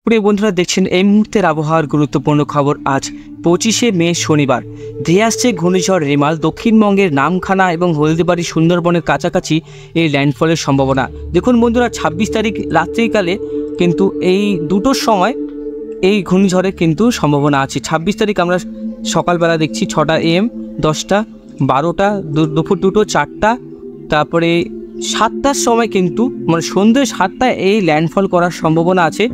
প্রিয় বন্ধুরা, দেখছেন এই মুহূর্তের আবহাওয়ার গুরুত্বপূর্ণ খবর। আজ 25শে মে শনিবার। ধেয়ে আসছে ঘূর্ণিঝড় রেমাল। দক্ষিণবঙ্গের নামখানা এবং হলদিবাড়ি সুন্দরবনের কাছাকাছি এই ল্যান্ডফলের সম্ভাবনা। দেখুন বন্ধুরা, 26 তারিখ রাত্রিকালে কিন্তু এই দুটোর সময় এই ঘূর্ণিঝড়ের কিন্তু সম্ভাবনা আছে। 26 তারিখ আমরা সকালবেলা দেখছি 6টা AM, 10টা, 12টা, দুপুর 2টো, 4টা, তারপরে 7টার সময় কিন্তু মানে সন্ধ্যে 7টায় এই ল্যান্ডফল করার সম্ভাবনা আছে।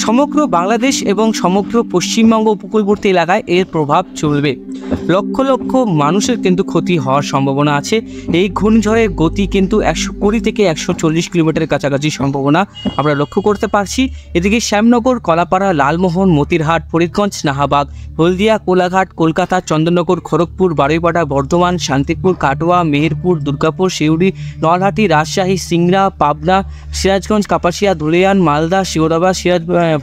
সমগ্র বাংলাদেশ এবং সমগ্র পশ্চিমবঙ্গ উপকূলবর্তী এলাকায় এর প্রভাব চলবে। লক্ষ লক্ষ মানুষের কিন্তু ক্ষতি হওয়ার সম্ভাবনা আছে। এই ঘূর্ণিঝড়ের গতি কিন্তু 120 থেকে 140 কিলোমিটারের কাছাকাছি সম্ভাবনা আমরা লক্ষ্য করতে পারছি। এদিকে শ্যামনগর, কলাপাড়া, লালমোহন, মতিরহাট, ফরিদগঞ্জ, নাহাবাগ, হলদিয়া, কোলাঘাট, কলকাতা, চন্দননগর, খড়গপুর, বারুইপাড়া, বর্ধমান, শান্তিপুর, কাটোয়া, মেহেরপুর, দুর্গাপুর, সিউড়ি, নলহাটি, রাজশাহী, সিংড়া, পাবনা, সিরাজগঞ্জ, কাপাসিয়া, ধুলিয়ান, মালদা, শিওরাবাদ,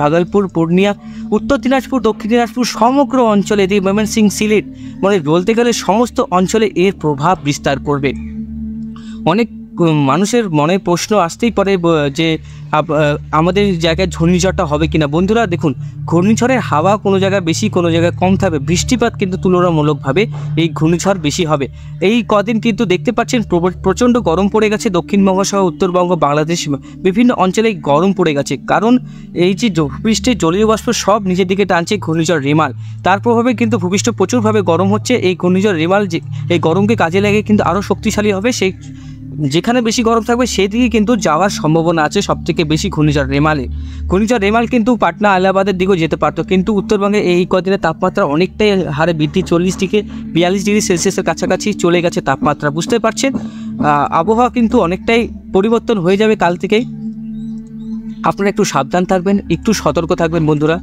ভাগলপুর, পূর্ণিয়া, উত্তর দিনাজপুর, দক্ষিণ দিনাজপুর সমগ্র অঞ্চলে, এদিকে ময়মনসিংহ, সিলেট, মানে বলতে গেলে সমস্ত অঞ্চলে এর প্রভাব বিস্তার করবে। অনেক মানুষের মনে প্রশ্ন আসতেই পারে যে আমাদের জায়গায় ঘূর্ণিঝড়টা হবে কিনা। বন্ধুরা দেখুন, ঘূর্ণিঝড়ের হাওয়া কোনো জায়গায় বেশি, কোনো জায়গায় কম থাকবে। বৃষ্টিপাত কিন্তু তুলনামূলকভাবে এই ঘূর্ণিঝড় বেশি হবে। এই কদিন কিন্তু দেখতে পাচ্ছেন প্রচণ্ড গরম পড়ে গেছে। দক্ষিণবঙ্গ সহ উত্তরবঙ্গ, বাংলাদেশ বিভিন্ন অঞ্চলে গরম পড়ে গেছে, কারণ এই যে ভূপৃষ্ঠের জলীয় বাষ্প সব নিচের দিকে টানছে ঘূর্ণিঝড় রেমাল। তার প্রভাবে কিন্তু ভূপৃষ্ঠ প্রচুরভাবে গরম হচ্ছে। এই ঘূর্ণিঝড় রেমাল যে এই গরমকে কাজে লাগে কিন্তু আরও শক্তিশালী হবে। সেই যেখানে বেশি গরম থাকবে সেদিকে কিন্তু যাওয়ার সম্ভাবনা আছে সবথেকে বেশি ঘূর্ণিঝড় রেমালে। ঘূর্ণিঝড় রেমাল কিন্তু পাটনা, আহলাবাদের দিকেও যেতে পারতো, কিন্তু উত্তরবঙ্গে এই কদিনের তাপমাত্রা অনেকটাই হারে বৃদ্ধি, 40 থেকে 42 ডিগ্রি সেলসিয়াসের কাছাকাছি চলে গেছে তাপমাত্রা। বুঝতে পারছেন, আবহাওয়া কিন্তু অনেকটাই পরিবর্তন হয়ে যাবে কাল থেকেই। আপনারা একটু সাবধান থাকবেন, একটু সতর্ক থাকবেন বন্ধুরা,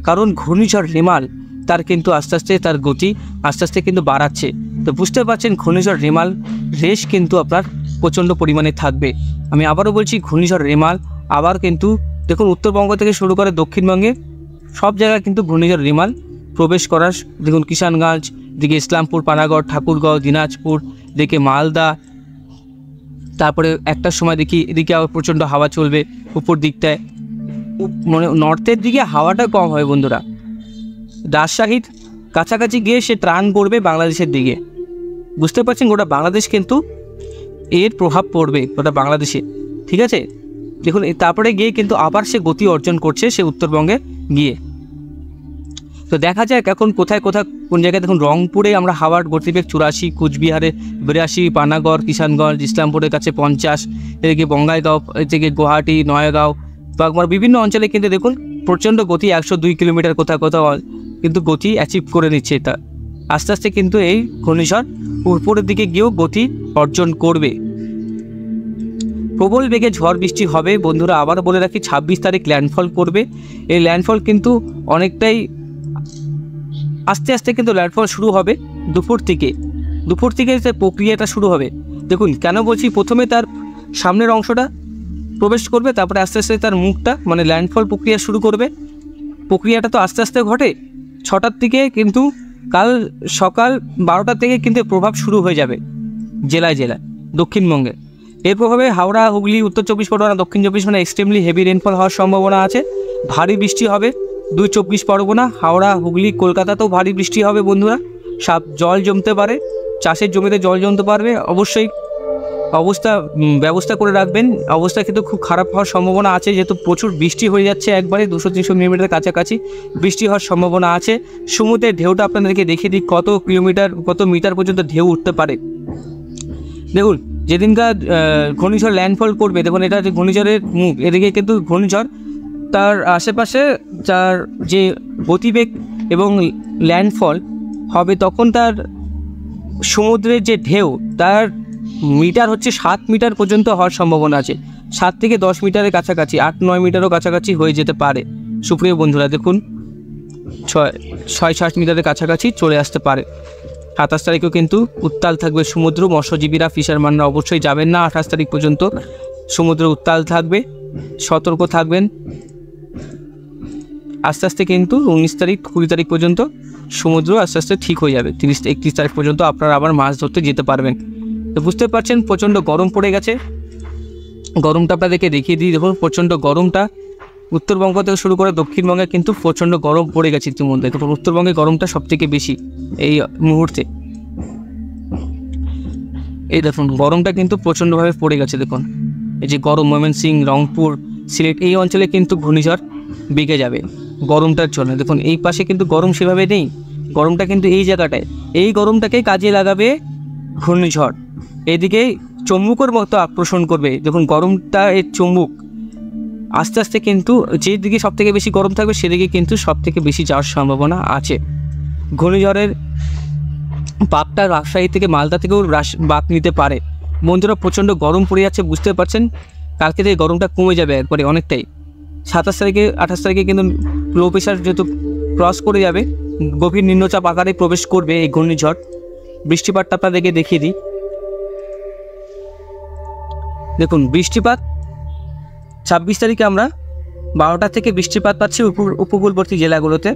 কারণ ঘূর্ণিঝড় রেমাল তার কিন্তু আস্তে আস্তে তার গতি আস্তে আস্তে কিন্তু বাড়াচ্ছে। তো বুঝতে পারছেন, ঘূর্ণিঝড় রেমাল রেশ কিন্তু আপনার প্রচণ্ড পরিমাণে থাকবে। আমি আবারও বলছি, ঘূর্ণিঝড় রেমাল আবার কিন্তু দেখুন উত্তরবঙ্গ থেকে শুরু করে দক্ষিণবঙ্গে সব জায়গায় কিন্তু ঘূর্ণিঝড় রেমাল প্রবেশ করার। দেখুন কিষানগঞ্জ, দিকে ইসলামপুর, পানাগড়, ঠাকুরগাঁও, দিনাজপুর, দিকে মালদা, তারপরে একটার সময় দেখি এদিকে আবার প্রচণ্ড হাওয়া চলবে উপর দিকটায়। মানে নর্থের দিকে হাওয়াটা কম হয় বন্ধুরা। রাজশাহীর কাছাকাছি গিয়ে সে টার্ন করবে বাংলাদেশের দিকে। বুঝতে পারছেন, গোটা বাংলাদেশ কিন্তু এর প্রভাব পড়বে, গোটা বাংলাদেশে। ঠিক আছে, দেখুন তারপরে গিয়ে কিন্তু আবার সে গতি অর্জন করছে সে উত্তরবঙ্গে গিয়ে। তো দেখা যাক এখন কোথায় কোথায় কোন জায়গায়। দেখুন রংপুরে আমরা হাওয়ার গতিবেগ 84, কুচবিহারে 82, পানাগড়, কিষানগঞ্জ, ইসলামপুরের কাছে 50, এদিকে বঙ্গাইগাঁও, এদিকে গুয়াহাটি, নয়াগাঁও, বাগমার বিভিন্ন অঞ্চলে কিন্তু দেখুন প্রচণ্ড গতি 102 কিলোমিটার কোথাও কোথাও কিন্তু গতি অ্যাচিভ করে নিচ্ছে। এটা আস্তে আস্তে কিন্তু এই ঘূর্ণিঝড় উপরের দিকে গিয়েও গতি অর্জন করবে। প্রবল বেগে ঝড় বৃষ্টি হবে বন্ধুরা। আবার বলে রাখি, 26 তারিখ ল্যান্ডফল করবে। এই ল্যান্ডফল কিন্তু অনেকটাই আস্তে আস্তে কিন্তু ল্যান্ডফল শুরু হবে দুপুর থেকে যে প্রক্রিয়াটা শুরু হবে। দেখুন কেন বলছি, প্রথমে তার সামনের অংশটা প্রবেশ করবে, তারপরে আস্তে আস্তে তার মুখটা মানে ল্যান্ডফল প্রক্রিয়া শুরু করবে। প্রক্রিয়াটা তো আস্তে আস্তে ঘটে। 6টার থেকে কিন্তু কাল সকাল 12টার থেকে কিন্তু প্রভাব শুরু হয়ে যাবে জেলায় জেলায় দক্ষিণবঙ্গে। এর প্রভাবে হাওড়া, হুগলি, উত্তর 24 পরগনা, দক্ষিণ 24 পরগনা এক্সট্রিমলি হেভি রেনফল হওয়ার সম্ভাবনা আছে। ভারী বৃষ্টি হবে 2 24 পরগনা, হাওড়া, হুগলি, কলকাতাতেও ভারী বৃষ্টি হবে বন্ধুরা। জল জমতে পারে, চাষের জমিতে জল জমতে পারবে। অবশ্যই ব্যবস্থা করে রাখবেন। অবস্থা কিন্তু খুব খারাপ হওয়ার সম্ভাবনা আছে, যেহেতু প্রচুর বৃষ্টি হয়ে যাচ্ছে, একবারে 200-300 মিলিমিটারের কাছাকাছি বৃষ্টি হওয়ার সম্ভাবনা আছে। সমুদ্রের ঢেউটা আপনাদেরকে দেখিয়ে দিই কত মিটার পর্যন্ত ঢেউ উঠতে পারে। দেখুন যেদিনকার ঘূর্ণিঝড় ল্যান্ডফল করবে, দেখুন এটা যে ঘূর্ণিঝড়ের মুখ, এদিকে কিন্তু ঘূর্ণিঝড় তার আশেপাশে তার যে গতিবেগ এবং ল্যান্ডফল হবে, তখন তার সমুদ্রের যে ঢেউ তার মিটার হচ্ছে 7 মিটার পর্যন্ত হওয়ার সম্ভাবনা আছে। 7 থেকে 10 মিটারের কাছাকাছি, 8-9 মিটারও কাছাকাছি হয়ে যেতে পারে। সুপ্রিয় বন্ধুরা দেখুন 6-7 মিটারের কাছাকাছি চলে আসতে পারে। 27 তারিখেও কিন্তু উত্তাল থাকবে সমুদ্র। মৎস্যজীবীরা, ফিশারম্যানরা অবশ্যই যাবেন না 28 তারিখ পর্যন্ত। সমুদ্র উত্তাল থাকবে, সতর্ক থাকবেন। আস্তে আস্তে কিন্তু 19 তারিখ 20 তারিখ পর্যন্ত সমুদ্র আস্তে আস্তে ঠিক হয়ে যাবে। 30-31 তারিখ পর্যন্ত আপনারা আবার মাছ ধরতে যেতে পারবেন। তো বুঝতে পারছেন প্রচণ্ড গরম পড়ে গেছে। গরমটা আপনাদেরকে দেখিয়ে দিই। দেখুন প্রচণ্ড গরমটা উত্তরবঙ্গ থেকে শুরু করে দক্ষিণবঙ্গে কিন্তু প্রচণ্ড গরম পড়ে গেছে ইতিমধ্যে। তো উত্তরবঙ্গে গরমটা সবথেকে বেশি এই মুহূর্তে। এই দেখুন গরমটা কিন্তু প্রচণ্ডভাবে পড়ে গেছে। দেখুন এই যে গরম, ময়মনসিংহ, রংপুর, সিলেট এই অঞ্চলে কিন্তু ঘূর্ণিঝড় বেগে যাবে গরমটার জন্য। দেখুন এই পাশে কিন্তু গরম সেভাবে নেই, গরমটা কিন্তু এই জায়গাটায়, এই গরমটাকে কাজে লাগাবে ঘূর্ণিঝড়। এদিকে চুম্বকের মতো আকর্ষণ করবে। দেখুন গরমটা এই চুম্বক আস্তে আস্তে কিন্তু যেদিকে সবথেকে বেশি গরম থাকবে সেদিকে কিন্তু সবথেকে বেশি যাওয়ার সম্ভাবনা আছে। ঘূর্ণিঝড়ের বাঁকটা রাজশাহী থেকে মালদা থেকেও বাঁক নিতে পারে। বন্ধুরা প্রচণ্ড গরম পড়ে যাচ্ছে, বুঝতে পারছেন। কালকে থেকে গরমটা কমে যাবে একবারে অনেকটাই। 27 তারিখে 28 তারিখে কিন্তু লো প্রেশার যেহেতু ক্রস করে যাবে, গভীর নিম্নচাপ আকারে প্রবেশ করবে এই ঘূর্ণিঝড়। বৃষ্টিপাতটা আপনাদেরকে দেখিয়ে দিই। দেখুন বৃষ্টিপাত 26 তারিখে আমরা 12টা থেকে বৃষ্টিপাত পাচ্ছি উপকূলবর্তী জেলাগুলোতে।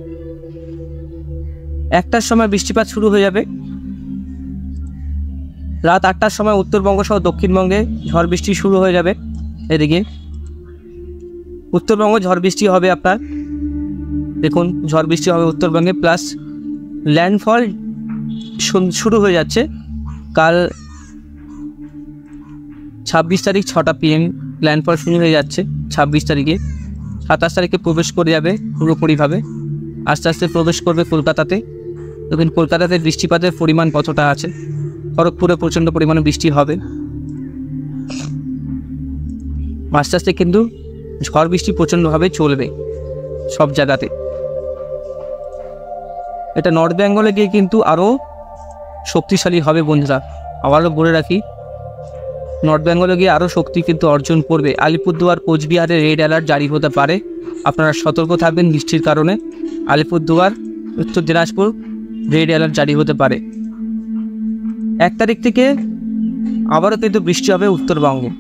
1টার সময় বৃষ্টিপাত শুরু হয়ে যাবে। রাত 8টার সময় উত্তরবঙ্গ সহ দক্ষিণবঙ্গে ঝড় বৃষ্টি শুরু হয়ে যাবে। এদিকে উত্তরবঙ্গ ঝড় বৃষ্টি হবে আপনার, দেখুন ঝড় বৃষ্টি হবে উত্তরবঙ্গে, প্লাস ল্যান্ডফল শুরু হয়ে যাচ্ছে কাল 26 তারিখ 6টা PM ল্যান্ডফল শুরু হয়ে যাচ্ছে 26 তারিখে। 27 তারিখে প্রবেশ করে যাবে পুরোপুরিভাবে, আস্তে আস্তে প্রবেশ করবে কলকাতাতে। দেখুন কলকাতাতে বৃষ্টিপাতের পরিমাণ কতটা আছে। খড়গপুরে প্রচণ্ড পরিমাণে বৃষ্টি হবে। আস্তে আস্তে কিন্তু ঝড় বৃষ্টি প্রচণ্ডভাবে চলবে সব জায়গাতে। এটা নর্থ বেঙ্গলে গিয়ে কিন্তু আরও শক্তিশালী হবে বন্ধুরা। আবারও বলে রাখি, নর্থ বেঙ্গলে গিয়ে আরও শক্তি কিন্তু অর্জন করবে। আলিপুরদুয়ার, কোচবিহারে রেড অ্যালার্ট জারি হতে পারে, আপনারা সতর্ক থাকবেন বৃষ্টির কারণে। আলিপুরদুয়ার, উত্তর দিনাজপুর রেড অ্যালার্ট জারি হতে পারে। 1 তারিখ থেকে আবারও কিন্তু বৃষ্টি হবে উত্তরবঙ্গে।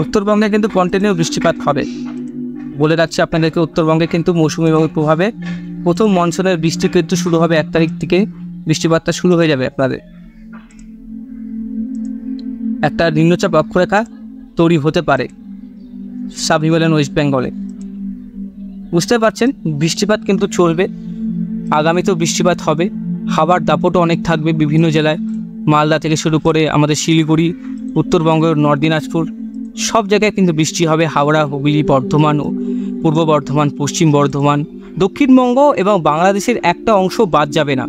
উত্তরবঙ্গে কিন্তু কন্টিনিউ বৃষ্টিপাত হবে বলে রাখছি আপনাদেরকে। উত্তরবঙ্গে কিন্তু মৌসুমি বায়ুর প্রভাবে প্রথম মনসুনের বৃষ্টি কিন্তু শুরু হবে। 1 তারিখ থেকে বৃষ্টিপাতটা শুরু হয়ে যাবে আপনাদের। একটা নিম্নচাপ অক্ষরেখা তৈরি হতে পারে সাব হিমালয়ান ওয়েস্ট বেঙ্গলে, বুঝতে পারছেন। বৃষ্টিপাত কিন্তু চলবে, আগামীতেও বৃষ্টিপাত হবে। হাওয়ার দাপটও অনেক থাকবে বিভিন্ন জেলায়, মালদা থেকে শুরু করে আমাদের শিলিগুড়ি, উত্তরবঙ্গের নর্থ দিনাজপুর সব জায়গায় কিন্তু বৃষ্টি হবে। হাওড়া, হুগলি, বর্ধমান, পূর্ব বর্ধমান, পশ্চিম বর্ধমান, দক্ষিণবঙ্গ এবং বাংলাদেশের একটা অংশ বাদ যাবে না।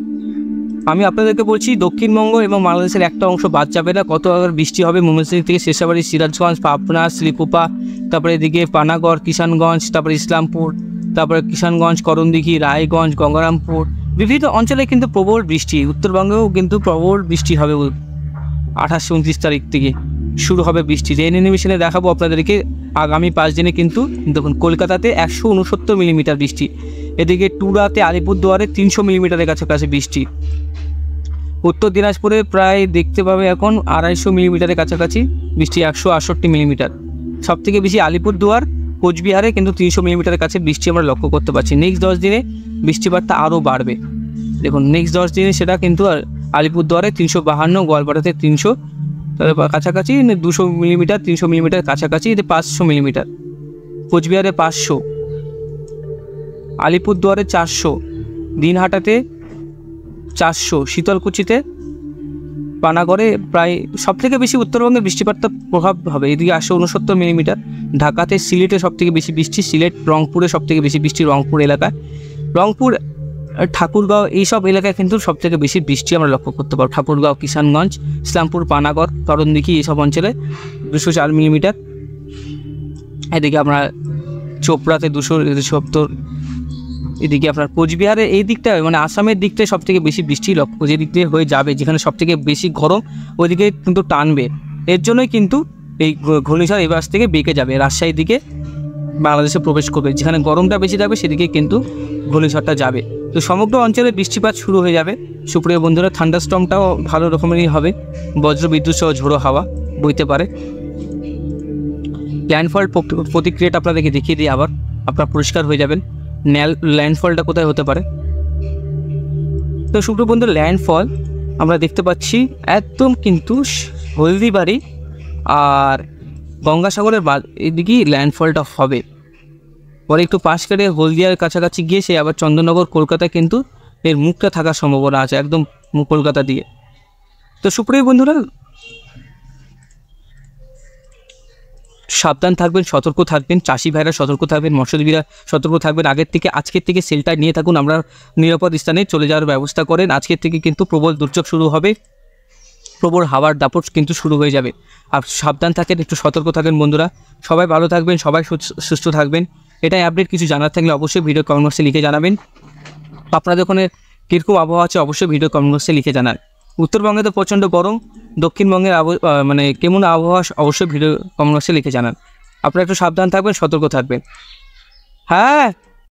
আমি আপনাদেরকে বলছি দক্ষিণবঙ্গ এবং বাংলাদেশের একটা অংশ বাদ যাবে না। কত বৃষ্টি হবে ময়মনসিংহ থেকে শেষাবাড়ি, সিরাজগঞ্জ, পাবনা, শ্রীকুপা, তারপরে এদিকে পানাগড়, কিষানগঞ্জ, তারপরে ইসলামপুর, তারপরে কিষানগঞ্জ, করণদিঘি, রায়গঞ্জ, গঙ্গারামপুর বিভিন্ন অঞ্চলে কিন্তু প্রবল বৃষ্টি। উত্তরবঙ্গেও কিন্তু প্রবল বৃষ্টি হবে 28-29 তারিখ থেকে শুরু হবে বৃষ্টি। রেন অ্যানিমেশনে দেখাবো আপনাদেরকে আগামী 5 দিনে কিন্তু দেখুন কলকাতাতে 169 মিলিমিটার বৃষ্টি, এদিকে টুরাতে, আলিপুরদুয়ারে 300 মিলিমিটারের কাছাকাছি বৃষ্টি, উত্তর দিনাজপুরে প্রায় দেখতে পাবে এখন 250 মিলিমিটারের কাছাকাছি বৃষ্টি, 168 মিলিমিটার। সবথেকে বেশি আলিপুরদুয়ার, কোচবিহারে কিন্তু 300 মিলিমিটারের কাছে বৃষ্টি আমরা লক্ষ্য করতে পারছি। নেক্সট 10 দিনে বৃষ্টিপাতটা আরও বাড়বে। দেখুন নেক্সট 10 দিনে সেটা কিন্তু আলিপুরদুয়ারে 352, গোয়ালপাড়াতে 300 কাছাকাছি, 200 মিলিমিটার, 300 মিলিমিটার কাছাকাছি, 500 মিলিমিটার, কোচবিহারে 500, আলিপুরদুয়ারে 400, দিনহাটাতে 400, শীতলকুচিতে, পানাগড়ে প্রায় সবথেকে বেশি উত্তরবঙ্গের বৃষ্টিপাতটা প্রভাব হবে। এদিকে 169 মিলিমিটার। ঢাকাতে, সিলেটে সবথেকে বেশি বৃষ্টি, সিলেট, রংপুরে সবথেকে বেশি বৃষ্টি, রংপুর এলাকায়, রংপুর, ঠাকুরগাঁও এইসব এলাকায় কিন্তু সবথেকে বেশি বৃষ্টি আমরা লক্ষ্য করতে পারব। ঠাকুরগাঁও, কিষানগঞ্জ, ইসলামপুর, পানাগড়, করণদিঘি এইসব অঞ্চলে 204 মিলিমিটার। এদিকে আমরা চোপড়াতে 270, এদিকে আপনার কোচবিহারে এই দিকটায় মানে আসামের দিকটায় সবথেকে বেশি বৃষ্টি লক্ষ্য যে দিক দিয়ে হয়ে যাবে, যেখানে সবথেকে বেশি গরম ওইদিকে কিন্তু টানবে। এর জন্যই কিন্তু এই ঘূর্ণিঝড় এবার থেকে বেঁকে যাবে, রাজশাহীর দিকে বাংলাদেশে প্রবেশ করবে। যেখানে গরমটা বেশি থাকবে সেদিকে কিন্তু ঘূর্ণিঝড়টা যাবে। তো সমগ্র অঞ্চলে বৃষ্টিপাত শুরু হয়ে যাবে সুপ্রিয় বন্ধুরা। থান্ডারস্টর্মটাও ভালো রকমেরই হবে, বজ্র বিদ্যুৎ সহ ঝোড়ো হাওয়া বইতে পারে। ল্যান্ডফল প্রতিক্রিয়াটা আপনাদেরকে দেখিয়ে দিই, আবার আপনারা পরিষ্কার হয়ে যাবেন ল্যান্ডফলটা কোথায় হতে পারে। তো সুপ্রিয় বন্ধু, ল্যান্ডফল আমরা দেখতে পাচ্ছি একদম কিন্তু হলদিবাড়ি আর গঙ্গাসাগরের এদিকেই ল্যান্ডফলটা হবে। পরে একটু পাশ কেটে হলদিয়ার কাছাকাছি গিয়ে সে আবার চন্দননগর কলকাতায় কিন্তু এর মুখটা থাকার সম্ভাবনা আছে, একদম কলকাতা দিয়ে। তো সুপ্রিয় বন্ধুরা, সাবধান থাকবেন, সতর্ক থাকবেন, চাষি ভাইরা সতর্ক থাকবেন, মৎস্যজীবীরা সতর্ক থাকবেন। আজকের থেকে সেলটা নিয়ে থাকুন, আমরা নিরাপদ স্থানে চলে যাওয়ার ব্যবস্থা করেন। আজকের থেকে কিন্তু প্রবল দুর্যোগ শুরু হবে, প্রবল হাওয়ার দাপট কিন্তু শুরু হয়ে যাবে। আর সাবধান থাকেন, একটু সতর্ক থাকেন বন্ধুরা। সবাই ভালো থাকবেন, সবাই সুস্থ থাকবেন। এটাই আপডেট। কিছু জানার থাকলে অবশ্যই ভিডিও কমেন্ট বক্সে লিখে জানাবেন। আপনাদের ওখানে কীরকম আবহাওয়া আছে অবশ্যই ভিডিও কমেন্ট বক্সে লিখে জানান। উত্তরবঙ্গে তো প্রচণ্ড গরম, দক্ষিণবঙ্গের মানে কেমন আবহাওয়া অবশ্যই ভিডিও কমেন্ট বক্সে লিখে জানান। আপনারা একটু সাবধান থাকবেন, সতর্ক থাকবেন। হ্যাঁ।